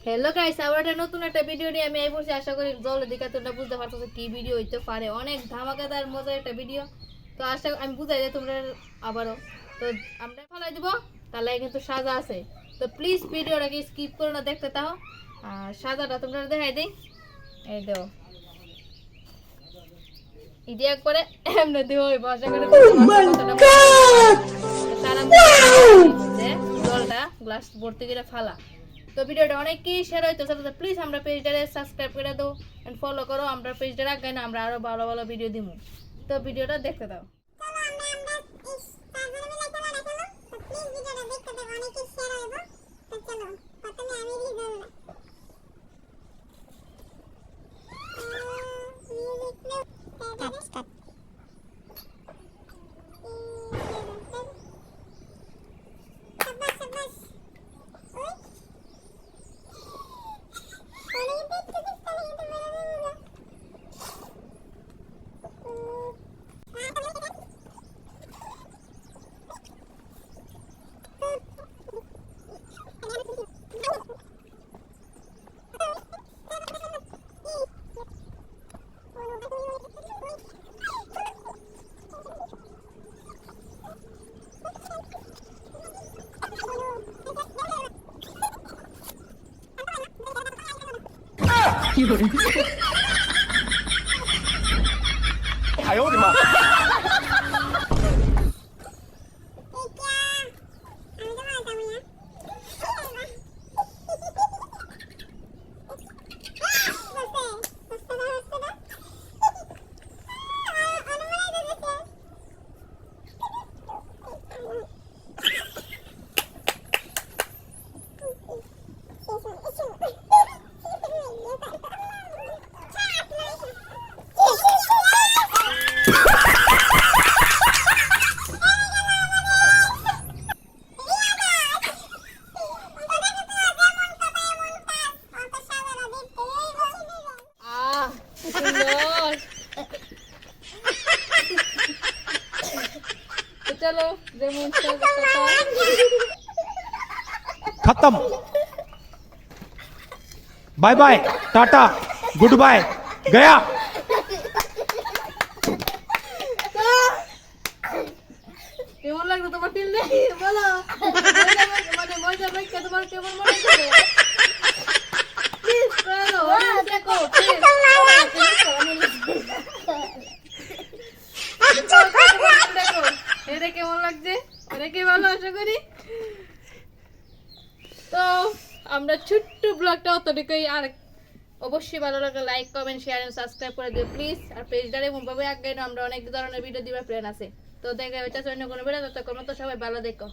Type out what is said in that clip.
Hello guys, আবার একটা নতুন একটা ভিডিও নিয়ে আমি বসে আশা করি জল দিকে তোমরা বুঝতে পারছো কি ভিডিও হইতে পারে। অনেক ধামাকাদার মজার একটা ভিডিও। তো আশা আমি বুঝাই যে তোমরা আবারও তো আমরা ফলাই দিব, তাহলে কিন্তু সাজা আছে। তো প্লিজ ভিডিওটাকে স্কিপ করো না, দেখতে থাকো। আর সাজাটা তোমরা দেখাই দিই, এই দাও ইডি একবারে এমনি দিও আশা করি জলটা গ্লাস ভর্তি করে ফালা। তো ভিডিওটা অনেক কি শেয়ার হইতো, প্লিজ আমরা পেজটারে সাবস্ক্রাইব করে দাও এন্ড ফলো করো। আমরা পেজটা রাখবে না, আমরা আরো ভালো ভালো ভিডিও দিব। তো ভিডিওটা দেখতে দাও।哎呦我的妈！ चलो खत्म। Bye bye, tata, goodbye, गया। কেমন লাগলো তোমার ফিল দেখি বলো, মানে মজা লাগছে তোমার, কেমন মনে হচ্ছে? প্লিজ বলো, দেখো এটা কেমন লাগছে, অনেকে ভালো আশা করি। তো আমরা ছোট্ট ব্লগটা অতটুকুই, আর অবশ্যই ভালো লাগলে like comment share and subscribe করে দিও প্লিজ। আর পেজটারে এমন ভাবে আগে আমরা অনেক ধরনের ভিডিও দিবার প্ল্যান আছে। তো দেখা হচ্ছে অন্য কোনো ভিডিও, ততক্ষণ মতো সবাই ভালো দেখো।